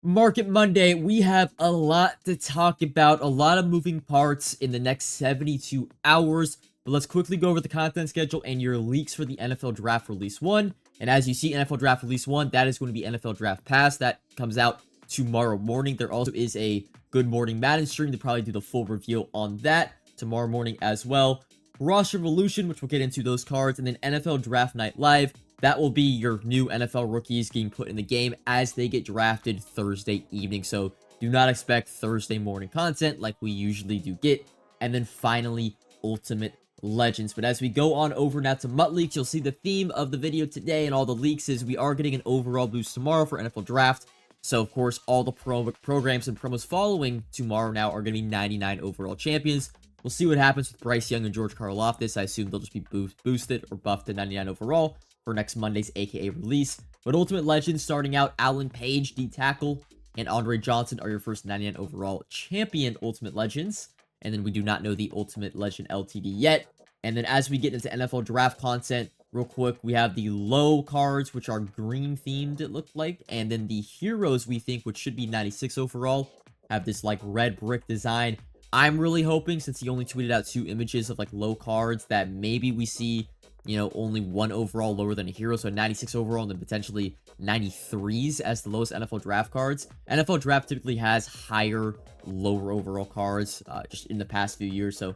Market Monday, we have a lot to talk about, a lot of moving parts in the next 72 hours. But let's quickly go over the content schedule and your leaks for the NFL Draft Release 1. And as you see, NFL Draft Release 1, that is going to be NFL Draft Pass. That comes out tomorrow morning. There also is a Good Morning Madden stream to probably do the full reveal on that tomorrow morning as well. Roster Revolution, which we'll get into those cards, and then NFL Draft Night Live. That will be your new NFL rookies getting put in the game as they get drafted Thursday evening. So do not expect Thursday morning content like we usually do get. And then finally, Ultimate Legends. But as we go on over now to MUT Leaks, you'll see the theme of the video today and all the leaks is we are getting an overall boost tomorrow for NFL Draft. So, of course, all the programs and promos following tomorrow now are going to be 99 overall champions. We'll see what happens with Bryce Young and George Karlaftis. I assume they'll just be boosted or buffed to 99 overall for next Monday's AKA release. But Ultimate Legends starting out, Alan Page, D tackle, and Andre Johnson are your first 99 overall champion Ultimate Legends. And then we do not know the Ultimate Legend LTD yet. And then as we get into NFL Draft content, real quick, we have the low cards, which are green themed, it looked like. And then the heroes, we think, which should be 96 overall, have this like red brick design. I'm really hoping, since he only tweeted out 2 images of like low cards, that maybe we see, you know, only 1 overall lower than a hero, so 96 overall and then potentially 93s as the lowest NFL Draft cards. NFL Draft typically has higher, lower overall cards just in the past few years, so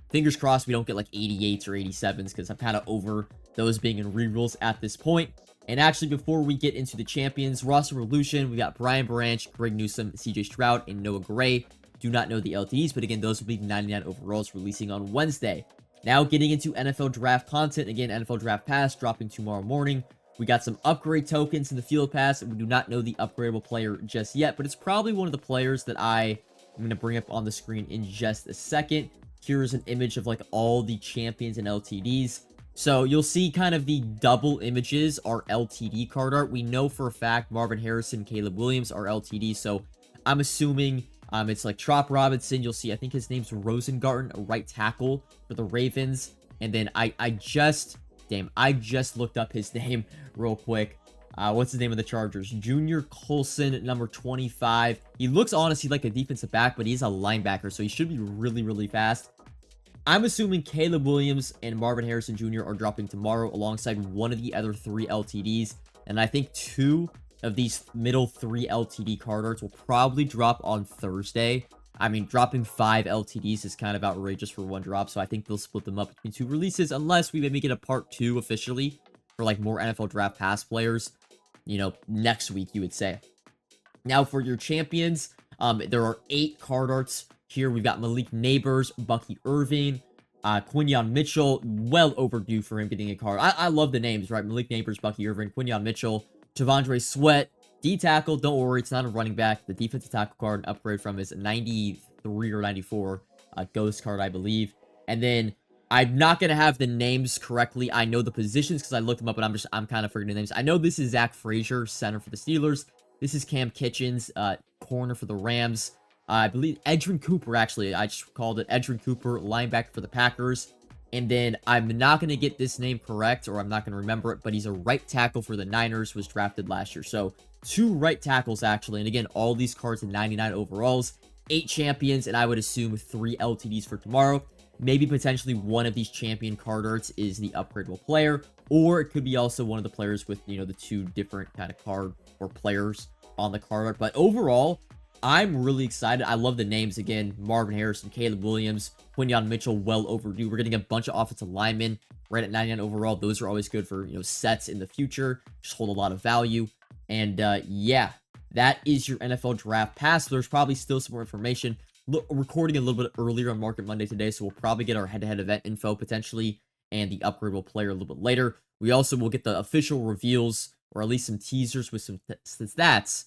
fingers crossed we don't get like 88s or 87s because I'm kind of over those being in rerolls at this point. And actually, before we get into the champions, roster revolution, we got Brian Branch, Greg Newsome, CJ Stroud, and Noah Gray. Do not know the LTDs, but again, those will be 99 overalls releasing on Wednesday. Now getting into NFL Draft content. Again, NFL Draft Pass dropping tomorrow morning. We got some upgrade tokens in the Field Pass. We do not know the upgradable player just yet, but it's probably one of the players that I'm going to bring up on the screen in just a second. Here's an image of like all the champions and LTDs. So you'll see kind of the double images are LTD card art. We know for a fact Marvin Harrison, Caleb Williams are LTD, so I'm assuming it's like Trop Robinson. You'll see, I think his name's Rosengarten, a right tackle for the Ravens. And then I just looked up his name real quick. What's the name of the Chargers? Junior Colson, number 25. He looks honestly like a defensive back, but he's a linebacker, so he should be really, really fast. I'm assuming Caleb Williams and Marvin Harrison Jr. are dropping tomorrow alongside one of the other 3 LTDs. And I think 2 of these middle 3 LTD card arts will probably drop on Thursday. I mean, dropping 5 LTDs is kind of outrageous for 1 drop, so I think they'll split them up between 2 releases, unless we maybe get a part 2 officially for like more NFL Draft Pass players, you know, next week, you would say. Now for your champions, there are 8 card arts here. We've got Malik Neighbors, Bucky Irving, Quinyon Mitchell, well overdue for him getting a card. I love the names, right? Malik Neighbors, Bucky Irving, Quinyon Mitchell, Tavondre Sweat, D-tackle, don't worry, it's not a running back. The defensive tackle card upgrade from his 93 or 94 ghost card, I believe. And then I'm not going to have the names correctly. I know the positions because I looked them up, but I'm kind of forgetting the names. I know this is Zach Frazier, center for the Steelers. This is Cam Kitchens, corner for the Rams. I believe Edgerrin Cooper, actually. I just called it Edgerrin Cooper, linebacker for the Packers. And then I'm not going to get this name correct, or I'm not going to remember it, but he's a right tackle for the Niners, was drafted last year. So 2 right tackles, actually. And again, all these cards in 99 overalls, 8 champions, and I would assume 3 LTDs for tomorrow. Maybe potentially one of these champion card arts is the upgradable player, or it could be also one of the players with, you know, the 2 different kind of card or players on the card art. But overall, I'm really excited. I love the names again. Marvin Harrison, Caleb Williams, Quinyon Mitchell, well overdue. We're getting a bunch of offensive linemen right at 99 overall. Those are always good for, you know, sets in the future. Just hold a lot of value. And yeah, that is your NFL Draft Pass. There's probably still some more information. Recording a little bit earlier on Market Monday today, so we'll probably get our head-to-head event info potentially and the upgradable player a little bit later. We also will get the official reveals, or at least some teasers with some stats,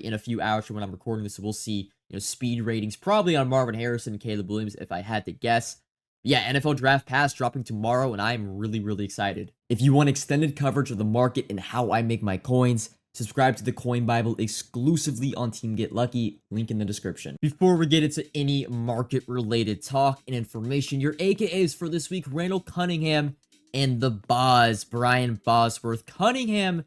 in a few hours from when I'm recording this. So we'll see, you know, speed ratings probably on Marvin Harrison and Caleb Williams if I had to guess. Yeah, NFL Draft Pass dropping tomorrow, and I'm really, really excited. If you want extended coverage of the market and how I make my coins, subscribe to the Coin Bible exclusively on Team Get Lucky, link in the description. Before we get into any market-related talk and information, your AKAs for this week, Randall Cunningham and the Boz, Brian Bosworth. Cunningham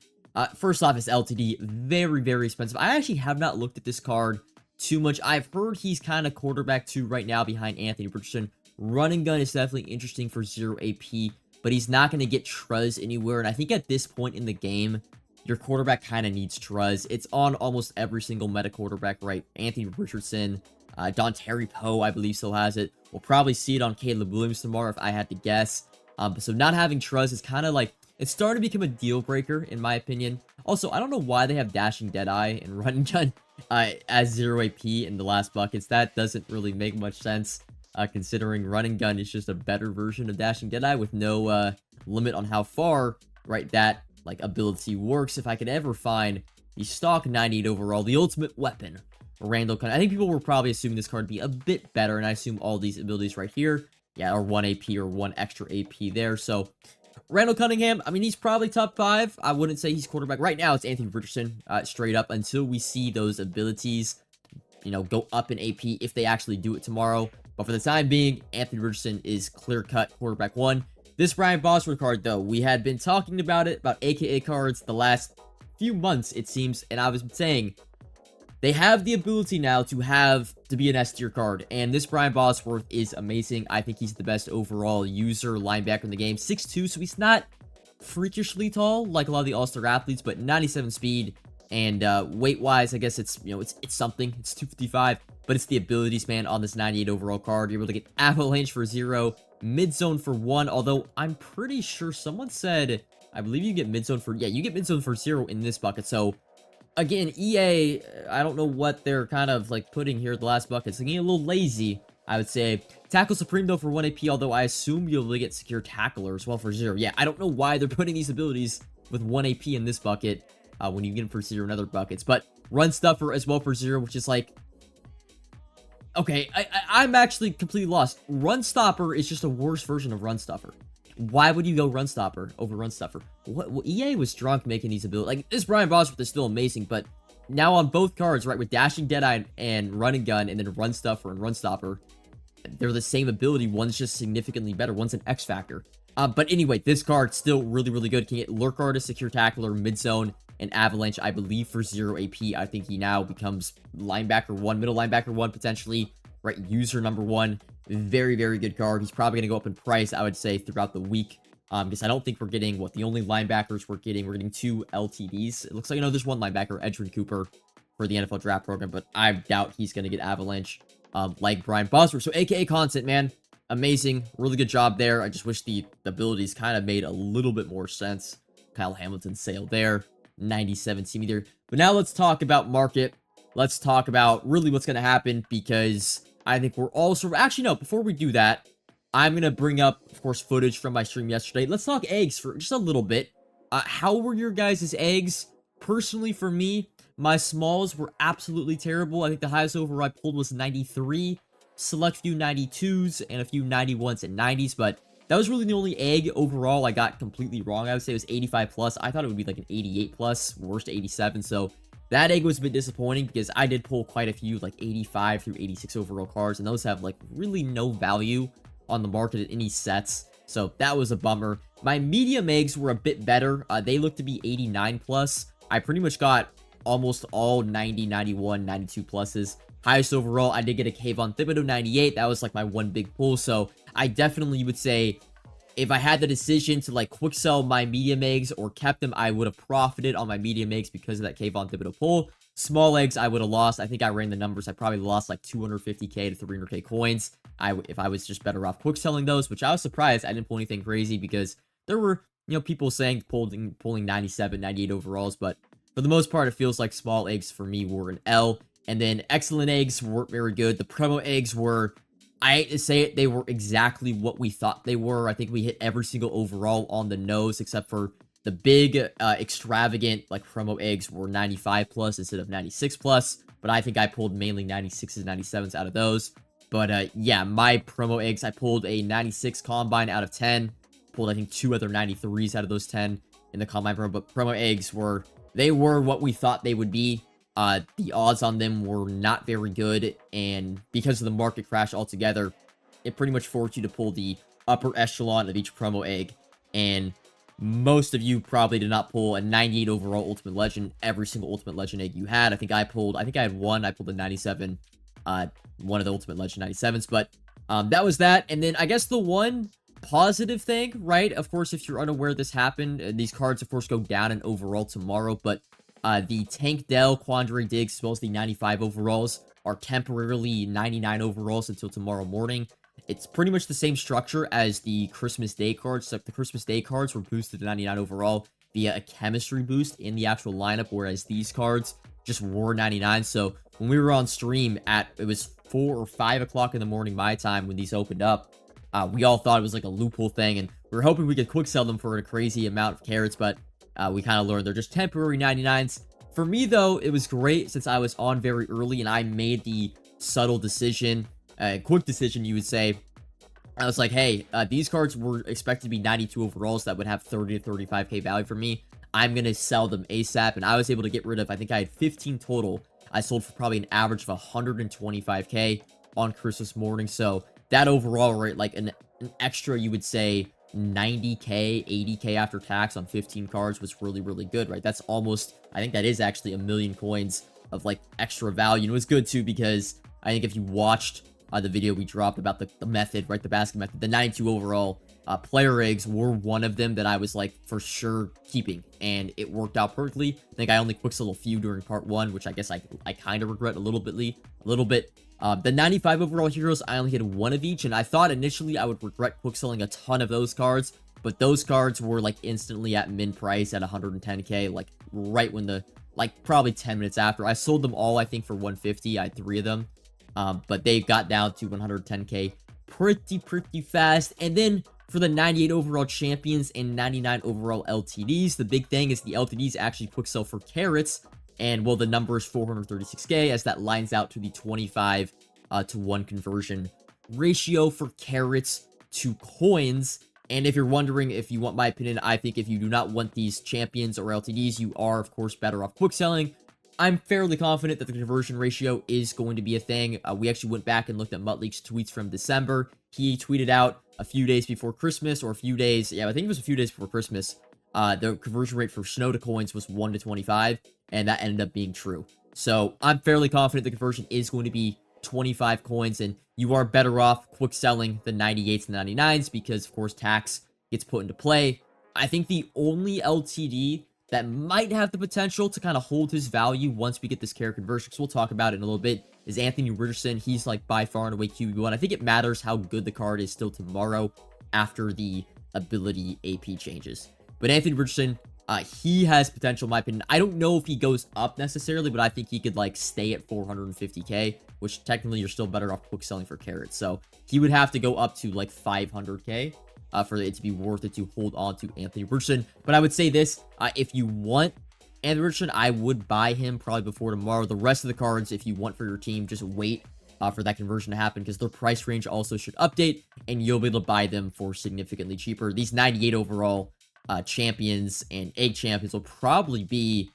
First off, his LTD, very, very expensive. I actually have not looked at this card too much. I've heard he's kind of quarterback 2 right now behind Anthony Richardson. Running gun is definitely interesting for 0 AP, but he's not going to get Truz anywhere. And I think at this point in the game, your quarterback kind of needs Truz. It's on almost every single meta quarterback, right? Anthony Richardson, Don Terry Poe, I believe, still has it. We'll probably see it on Caleb Williams tomorrow if I had to guess. So not having Truz is kind of like, it's starting to become a deal breaker, in my opinion. Also, I don't know why they have Dashing Deadeye and Run and Gun as 0 AP in the last buckets. That doesn't really make much sense, considering Run and Gun is just a better version of Dashing Deadeye with no limit on how far, right, that like ability works. If I could ever find the stock 98 overall, the ultimate weapon, Randall Cunningham. I think people were probably assuming this card would be a bit better, and I assume all these abilities right here, yeah, are 1 AP or 1 extra AP there. So Randall Cunningham, I mean, he's probably top 5. I wouldn't say he's quarterback. Right now, it's Anthony Richardson, straight up, until we see those abilities, you know, go up in AP if they actually do it tomorrow. But for the time being, Anthony Richardson is clear-cut quarterback 1. This Brian Bosworth card, though, we had been talking about it, about AKA cards, the last few months, it seems, and I was saying they have the ability now to be an S tier card, and this Brian Bosworth is amazing. I think he's the best overall user linebacker in the game. 6'2", so he's not freakishly tall like a lot of the all-star athletes, but 97 speed, and weight-wise, I guess it's, you know, it's something. It's 255, but it's the abilities, man, on this 98 overall card. You're able to get Avalanche for 0, Mid-Zone for 1, although I'm pretty sure someone said, I believe you get Mid-Zone for, yeah, you get Mid-Zone for 0 in this bucket, so again, EA, I don't know what they're kind of like putting here at the last bucket. It's getting a little lazy, I would say. Tackle Supreme, though, for 1 AP, although I assume you'll get Secure Tackler as well for 0. Yeah, I don't know why they're putting these abilities with 1 AP in this bucket when you get them for 0 in other buckets. But Run Stuffer as well for 0, which is like, okay, I'm actually completely lost. Run Stopper is just a worse version of Run Stuffer. Why would you go Run Stopper over Run Stuffer? What EA was drunk making these abilities. Like, this Brian Bosworth is still amazing, but now on both cards, right, with Dashing Deadeye and Run and Gun, and then Run Stuffer and Run Stopper, they're the same ability. One's just significantly better. One's an X Factor. But anyway, this card still really, really good. Can get Lurk Artist, Secure Tackler, Mid-Zone, and Avalanche, I believe, for 0 AP. I think he now becomes linebacker 1, middle linebacker 1, potentially, right, user number 1. Very, very good card. He's probably going to go up in price, I would say, throughout the week. Because I don't think we're getting, the only linebackers we're getting 2 LTDs. It looks like, there's one linebacker, Edgerrin Cooper, for the NFL draft program, but I doubt he's going to get Avalanche like Brian Bosworth. So, AKA content, man. Amazing. Really good job there. I just wish the abilities kind of made a little bit more sense. Kyle Hamilton's sale there. 97 see me there. But now let's talk about market. Let's talk about really what's going to happen, because I think we're also... Actually, no, before we do that, I'm going to bring up, of course, footage from my stream yesterday. Let's talk eggs for just a little bit. How were your guys' eggs? Personally, for me, my smalls were absolutely terrible. I think the highest overall I pulled was 93. Select few 92s and a few 91s and 90s, but that was really the only egg overall I got completely wrong. I would say it was 85 plus. I thought it would be like an 88 plus, worst 87, so that egg was a bit disappointing because I did pull quite a few, like 85 through 86 overall cards, and those have like really no value on the market at any sets, so that was a bummer. My medium eggs were a bit better. They looked to be 89 plus. I pretty much got almost all 90, 91, 92 pluses. Highest overall, I did get a Kayvon Thibodeau 98. That was like my one big pull, so I definitely would say if I had the decision to like quick sell my medium eggs or kept them, I would have profited on my medium eggs because of that Kayvon Thibodeau pull. Small eggs, I would have lost. I think I ran the numbers. I probably lost like 250k to 300k coins. If I was just better off quick selling those, which I was surprised I didn't pull anything crazy because there were, people saying pulling 97, 98 overalls, but for the most part, it feels like small eggs for me were an L. And then excellent eggs weren't very good. The promo eggs were, I hate to say it, they were exactly what we thought they were. I think we hit every single overall on the nose, except for the big, extravagant, like, promo eggs were 95 plus instead of 96 plus. But I think I pulled mainly 96s and 97s out of those. But, yeah, my promo eggs, I pulled a 96 Combine out of 10. Pulled, I think, 2 other 93s out of those 10 in the Combine promo. But promo eggs were, they were what we thought they would be. The odds on them were not very good, and because of the market crash altogether, it pretty much forced you to pull the upper echelon of each promo egg, and most of you probably did not pull a 98 overall Ultimate Legend every single Ultimate Legend egg you had. I think I had one. I pulled a 97, one of the Ultimate Legend 97s, but that was that. And then I guess the one positive thing, right? Of course, if you're unaware this happened, these cards, of course, go down in overall tomorrow, but the Tank Dell, Quandary Diggs, as well as the 95 overalls are temporarily 99 overalls until tomorrow morning. It's pretty much the same structure as the Christmas Day cards, except the Christmas Day cards were boosted to 99 overall via a chemistry boost in the actual lineup, whereas these cards just were 99. So when we were on stream it was 4 or 5 o'clock in the morning my time when these opened up, we all thought it was like a loophole thing, and we were hoping we could quick sell them for a crazy amount of carats, but we kind of learned they're just temporary 99s. For me, though, it was great since I was on very early and I made the subtle decision, quick decision, you would say. I was like, hey, these cards were expected to be 92 overalls that would have 30 to 35k value for me. I'm going to sell them ASAP, and I was able to get rid of, I think I had 15 total. I sold for probably an average of 125k on Christmas morning, so that overall rate, like an extra, you would say, 90k, 80k after tax on 15 cards was really, really good, right? That's almost, I think that is actually a million coins of, like, extra value. And it was good, too, because I think if you watched the video we dropped about the method, right, the basket method, the 92 overall player eggs were one of them that I was, like, for sure keeping, and it worked out perfectly. I think I only quicksold a few during part 1, which I guess I kind of regret a little bit. The 95 overall heroes, I only hit one of each, and I thought initially I would regret quickselling a ton of those cards, but those cards were, like, instantly at min price at 110k, like, right when probably 10 minutes after. I sold them all, I think, for 150. I had 3 of them, but they got down to 110k pretty fast. And then for the 98 overall champions and 99 overall LTDs, the big thing is the LTDs actually quick sell for carats. And, well, the number is 436k, as that lines out to the 25 to 1 conversion ratio for carats to coins. And if you're wondering if you want my opinion, I think if you do not want these champions or LTDs, you are, of course, better off quick selling. I'm fairly confident that the conversion ratio is going to be a thing. We actually went back and looked at Mutleak's tweets from December. He tweeted out a few days before Christmas, or a few days, yeah, I think it was a few days before Christmas, the conversion rate for snow to coins was 1 to 25, and that ended up being true. So I'm fairly confident the conversion is going to be 25 coins, and you are better off quick selling the 98s and 99s because, of course, tax gets put into play. I think the only LTD that might have the potential to kind of hold his value once we get this character conversion, because we'll talk about it in a little bit, is Anthony Richardson. He's, like, by far and away QB1. I think it matters how good the card is still tomorrow after the ability AP changes. But Anthony Richardson, he has potential, in my opinion. I don't know if he goes up necessarily, but I think he could, like, stay at 450k, which technically you're still better off quick selling for carats. So he would have to go up to, like, 500k for it to be worth it to hold on to Anthony Richardson. But I would say this, if you want Anthony Richardson, I would buy him probably before tomorrow. The rest of the cards, if you want for your team, just wait for that conversion to happen, because their price range also should update, and you'll be able to buy them for significantly cheaper. These 98 overall champions and egg champions will probably be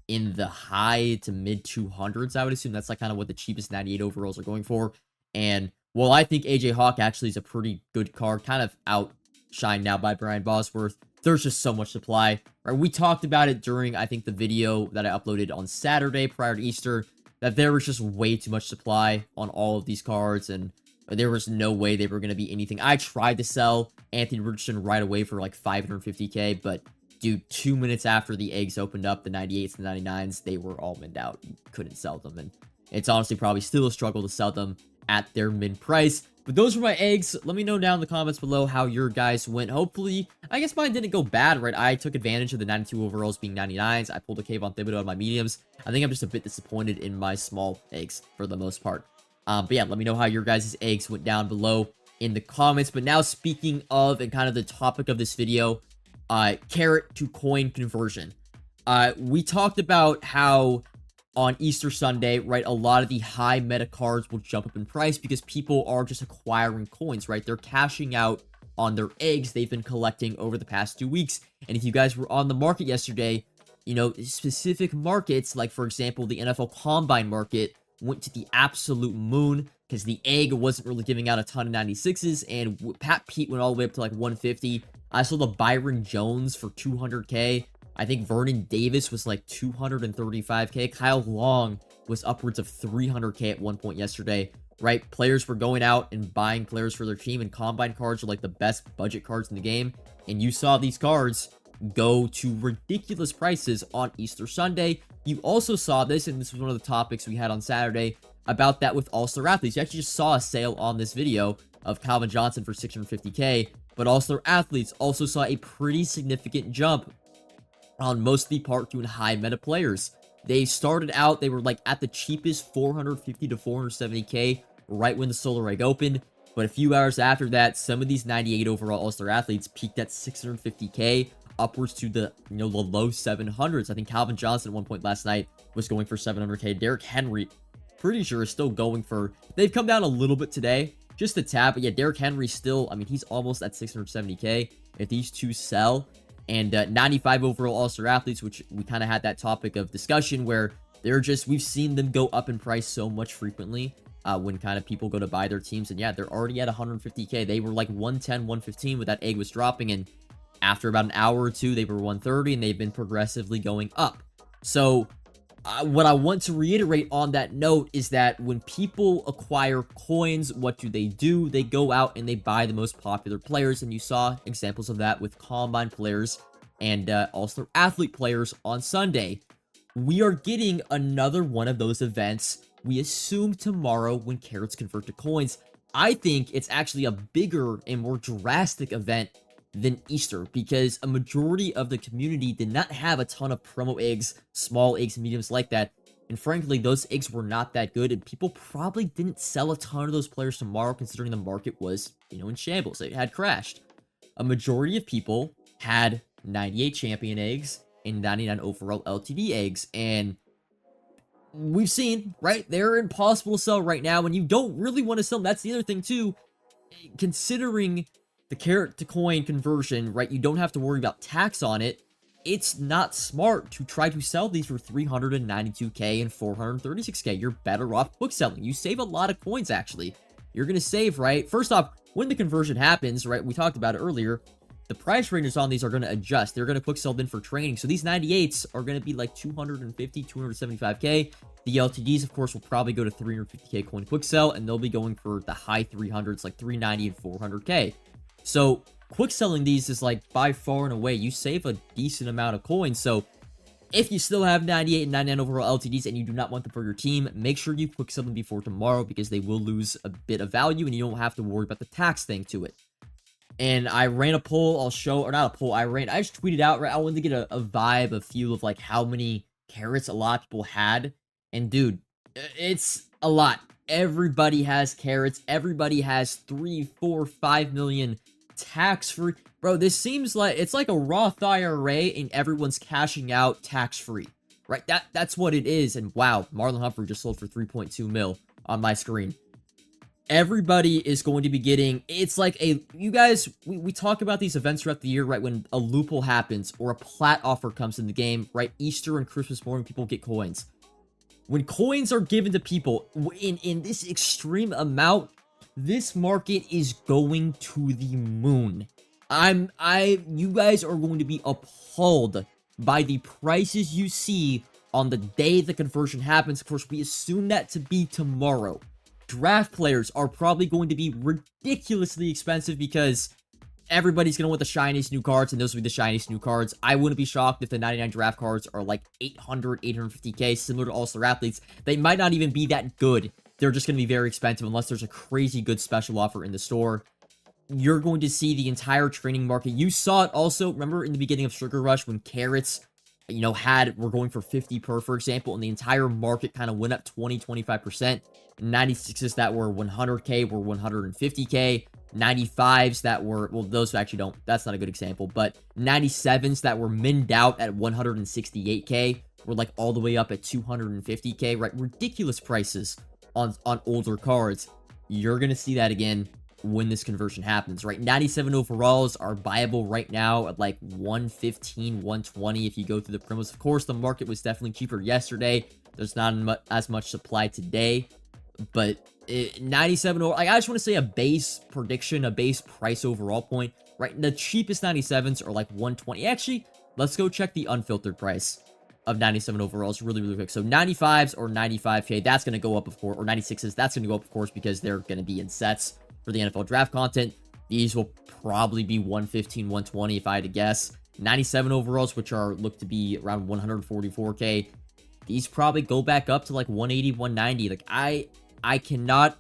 in the high to mid 200s, I would assume. That's, like, kind of what the cheapest 98 overalls are going for. And, well, I think AJ Hawk actually is a pretty good card, kind of outshined now by Brian Bosworth. There's just so much supply, right? We talked about it during, I think, the video that I uploaded on Saturday prior to Easter, that there was just way too much supply on all of these cards, and there was no way they were going to be anything. I tried to sell Anthony Richardson right away for, like, 550k, but, dude, 2 minutes after the eggs opened up, the 98s and 99s, they were all minned out. You couldn't sell them, and it's honestly probably still a struggle to sell them at their min price. But those were my eggs. Let me know down in the comments below how your guys went. Hopefully, I guess mine didn't go bad, right? I took advantage of the 92 overalls being 99s. I pulled a Kayvon Thibodeau on my mediums. I think I'm just a bit disappointed in my small eggs for the most part. But yeah, let me know how your guys' eggs went down below in the comments. But now, speaking of, and kind of the topic of this video, carat to coin conversion. We talked about how on Easter Sunday, right, a lot of the high meta cards will jump up in price because people are just acquiring coins, right? They're cashing out on their eggs they've been collecting over the past 2 weeks. And if you guys were on the market yesterday, you know, specific markets, like, for example, the NFL Combine market went to the absolute moon because the egg wasn't really giving out a ton of 96s, and Pat Pete went all the way up to, like, 150. I saw the Byron Jones for 200K. I think Vernon Davis was like 235K. Kyle Long was upwards of 300K at one point yesterday, right? Players were going out and buying players for their team, and combine cards are like the best budget cards in the game. And you saw these cards go to ridiculous prices on Easter Sunday. You also saw this, and this was one of the topics we had on Saturday, about that with All-Star Athletes. You actually just saw a sale on this video of Calvin Johnson for 650K, but All-Star Athletes also saw a pretty significant jump on mostly part 2 and high meta players. They started out, they were like at the cheapest 450 to 470K right when the Solar Egg opened, but a few hours after that, some of these 98 overall All-Star Athletes peaked at 650K, upwards to the, the low 700s. I think Calvin Johnson at one point last night was going for 700K. Derrick Henry, pretty sure, is still going for, they've come down a little bit today, just a tad, but yeah, Derrick Henry still, I mean, he's almost at 670K. If these two sell, and 95 overall All-Star Athletes, which we kind of had that topic of discussion where they're just, we've seen them go up in price so much frequently when kind of people go to buy their teams, and yeah, they're already at 150K. They were like 110, 115 when that egg was dropping, and after about an hour or two, they were 130, and they've been progressively going up. So what I want to reiterate on that note is that when people acquire coins, what do? They go out and they buy the most popular players, and you saw examples of that with Combine players and All-Star Athlete players on Sunday. We are getting another one of those events, we assume tomorrow, when carrots convert to coins. I think it's actually a bigger and more drastic event than Easter, because a majority of the community did not have a ton of promo eggs, small eggs, mediums like that, and frankly, those eggs were not that good, and people probably didn't sell a ton of those players tomorrow, considering the market was, in shambles. It had crashed. A majority of people had 98 champion eggs and 99 overall LTD eggs, and we've seen, right, they're impossible to sell right now, and you don't really want to sell them. That's the other thing, too, considering the carrot to coin conversion, right? You don't have to worry about tax on it. It's not smart to try to sell these for 392K and 436K. You're better off quick selling. You save a lot of coins, actually. You're going to save, right? First off, when the conversion happens, right? We talked about it earlier. The price ranges on these are going to adjust. They're going to quick sell them for training. So these 98s are going to be like 250, 275K. The LTDs, of course, will probably go to 350K coin quick sell, and they'll be going for the high 300s, like 390 and 400K. So quick selling these is like by far and away, you save a decent amount of coins. So if you still have 98 and 99 overall LTDs and you do not want them for your team, make sure you quick sell them before tomorrow, because they will lose a bit of value and you don't have to worry about the tax thing to it. And I ran a poll, I just tweeted out, right? I wanted to get a vibe, a feel of like how many carrots a lot of people had. And dude, it's a lot. Everybody has carrots. Everybody has 3, 4, 5 million tax-free. Bro, this seems like it's like a Roth IRA and everyone's cashing out tax-free, right? That's what it is. And wow, Marlon Humphrey just sold for 3.2 mil on my screen. Everybody is going to be getting, it's like you guys, we talk about these events throughout the year, right? When a loophole happens or a plat offer comes in the game, right? Easter and Christmas morning, people get coins. When coins are given to people in this extreme amount, this market is going to the moon. You guys are going to be appalled by the prices you see on the day the conversion happens. Of course, we assume that to be tomorrow. Draft players are probably going to be ridiculously expensive because everybody's going to want the shiniest new cards, and those will be the shiniest new cards. I wouldn't be shocked if the 99 draft cards are like 800, 850K, similar to All-Star Athletes. They might not even be that good. They're just going to be very expensive unless there's a crazy good special offer in the store. You're going to see the entire training market. You saw it also, remember in the beginning of Sugar Rush when carrots, were going for 50 per, for example, and the entire market kind of went up 20, 25%. 96s that were 100K were 150K. 95s that were, well, those actually don't, that's not a good example, but 97s that were minned out at 168K were like all the way up at 250K, right? Ridiculous prices on older cards. You're going to see that again when this conversion happens, right? 97 overalls are buyable right now at like 115, 120 if you go through the promos. Of course, the market was definitely cheaper yesterday. There's not as much supply today, but 97, I just want to say a base prediction, a base price overall point. right? The cheapest 97s are like 120. Actually, let's go check the unfiltered price of 97 overalls really quick. So 95s or 95k, that's going to go up, of course, or 96s, that's going to go up, of course, because they're going to be in sets for the NFL draft content. These will probably be 115, 120 if I had to guess. 97 overalls, which are look to be around 144k, these probably go back up to like 180, 190. Like I cannot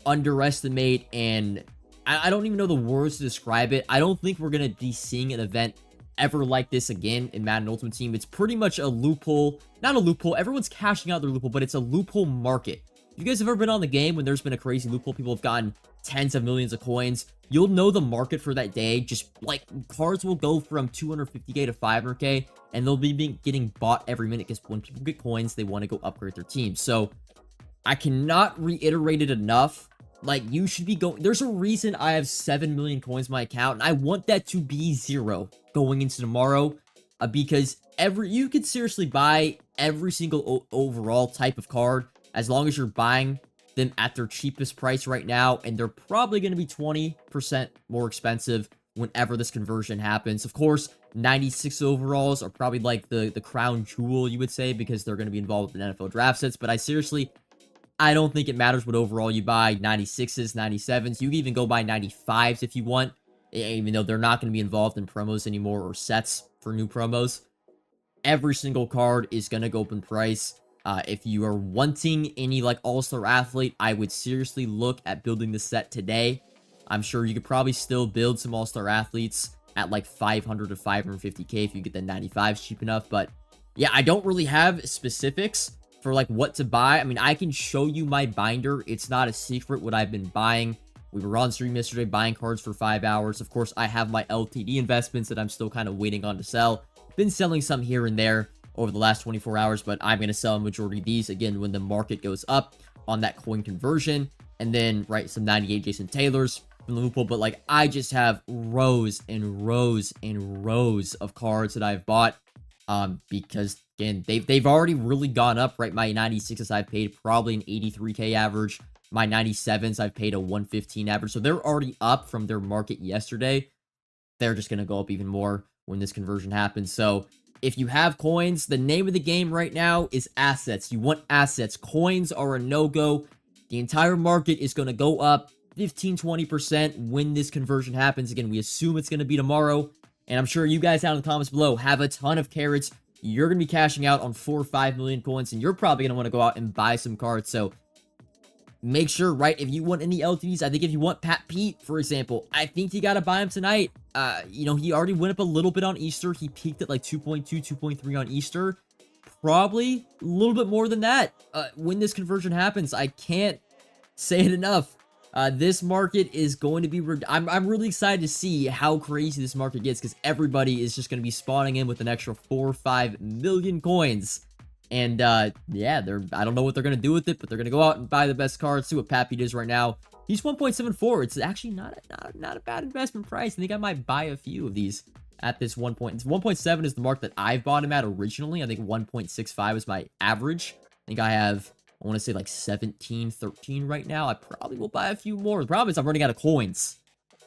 underestimate, and I don't even know the words to describe it. I don't think we're going to be seeing an event ever like this again in Madden Ultimate Team. It's pretty much a loophole. Not a loophole. Everyone's cashing out their loophole, but it's a loophole market. If you guys have ever been on the game when there's been a crazy loophole, people have gotten tens of millions of coins, you'll know the market for that day. Just like cards will go from 250k to 500k, and they'll be getting bought every minute because when people get coins, they want to go upgrade their team. So I cannot reiterate it enough. Like, you should be going... There's a reason I have 7 million coins in my account, and I want that to be 0 going into tomorrow, because you could seriously buy every single overall type of card as long as you're buying them at their cheapest price right now, and they're probably going to be 20% more expensive whenever this conversion happens. Of course, 96 overalls are probably like the crown jewel, you would say, because they're going to be involved with the NFL draft sets, but I don't think it matters what overall you buy. 96s, 97s. You can even go buy 95s if you want, even though they're not going to be involved in promos anymore or sets for new promos. Every single card is going to go up in price. If you are wanting any like all-star athlete, I would seriously look at building the set today. I'm sure you could probably still build some all-star athletes at like 500 to 550k if you get the 95s cheap enough. But yeah, I don't really have specifics for like what to buy. I mean, I can show you my binder. It's not a secret what I've been buying. We were on stream yesterday buying cards for 5 hours. Of course, I have my LTD investments that I'm still kind of waiting on to sell. Been selling some here and there over the last 24 hours, but I'm going to sell a majority of these again when the market goes up on that coin conversion. And then, right, some 98 Jason Taylors from the loophole. But like, I just have rows and rows and rows of cards that I've bought, because again, they've already really gone up, right? My 96s I've paid probably an 83k average. My 97s I've paid a 115 average. So they're already up from their market yesterday. They're just going to go up even more when this conversion happens. So if you have coins, the name of the game right now is assets. You want assets. Coins are a no-go. The entire market is going to go up 15-20% when this conversion happens. Again, we assume it's going to be tomorrow. And I'm sure you guys down in the comments below have a ton of carrots. You're going to be cashing out on 4 or 5 million coins, and you're probably going to want to go out and buy some cards. So make sure, right, if you want any LTDs, I think if you want Pat Pete, for example, I think you got to buy him tonight. You know, he already went up a little bit on Easter. He peaked at like 2.2, 2.3 on Easter. Probably a little bit more than that when this conversion happens. I can't say it enough. This market is going to be... I'm really excited to see how crazy this market gets, because everybody is just going to be spawning in with an extra 4 or 5 million coins. And yeah, I don't know what they're going to do with it, but they're going to go out and buy the best cards. See what Pat Pete is right now. He's 1.74. It's actually not a bad investment price. I think I might buy a few of these at this 1 point. 1.7 is the mark that I've bought him at originally. I think 1.65 is my average. I think I have... I want to say like 17, 13 right now. I probably will buy a few more. The problem is I'm running out of coins.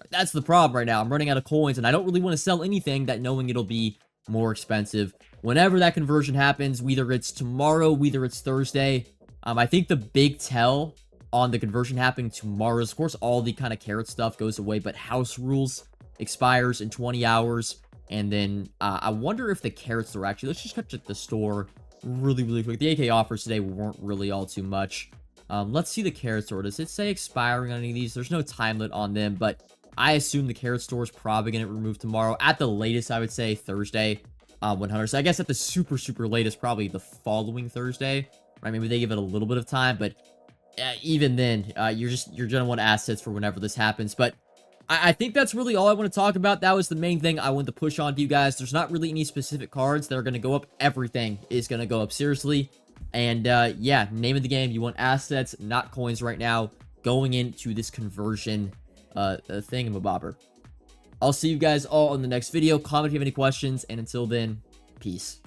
That's the problem right now. I'm running out of coins, and I don't really want to sell anything that knowing it'll be more expensive. Whenever that conversion happens, whether it's tomorrow, whether it's Thursday, I think the big tell on the conversion happening tomorrow is, of course, all the kind of carrot stuff goes away, but house rules expires in 20 hours. And then I wonder if the carrots are actually... Let's just check the store really quick. The AK offers today weren't really all too much. Let's see the carrot store. Does it say expiring on any of these? There's no time limit on them, but I assume the carrot store is probably going to remove tomorrow. At the latest, I would say Thursday, 100. So I guess at the super latest, probably the following Thursday. Right? Maybe they give it a little bit of time, but even then, you're going to want assets for whenever this happens. But I think that's really all I want to talk about. That was the main thing I wanted to push on to you guys. There's not really any specific cards that are going to go up. Everything is going to go up seriously. And yeah, name of the game, you want assets, not coins right now, going into this conversion thingamabobber. I'll see you guys all in the next video. Comment if you have any questions, and until then, peace.